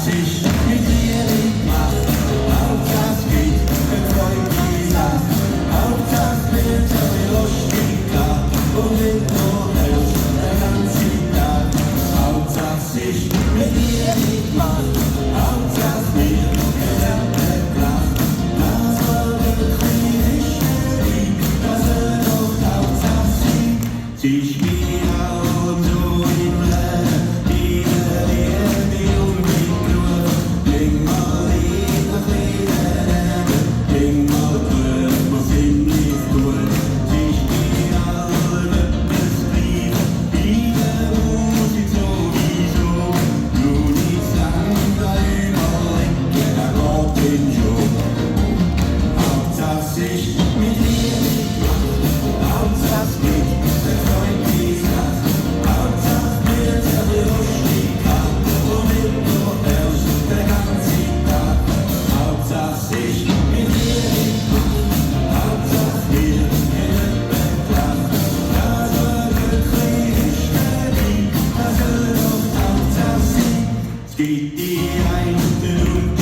sich mit dir nicht macht. Hauptsache es geht, erfreut die Sache. Hauptsache es wird eine lustige und nicht nur hältst den ganzen Tag. Hauptsache es sich mit dir nicht macht. Hauptsache es wird gelernt Platz. Das war wirklich nicht schön, das soll doch Hauptsache sein. Sich mir und so im Leben, die Liebe und die Grund. Bring mal Liebe, bring mal Glück, was ihm nicht tut. Sich mir etwas bleiben, Liebe muss ich sowieso. Nur nichts anderes überlegen, da geht den schon. Hauptsache sich mit dir nicht macht, Hauptsache es geht, der Freund die Sache. Hauptsache wird er lustig hat und nicht nur erst der ganze Tag. Hauptsache sich mit dir nicht macht, Hauptsache wir in Platz. Das war wirklich nicht das soll doch Hauptsache sein. Es geht die einen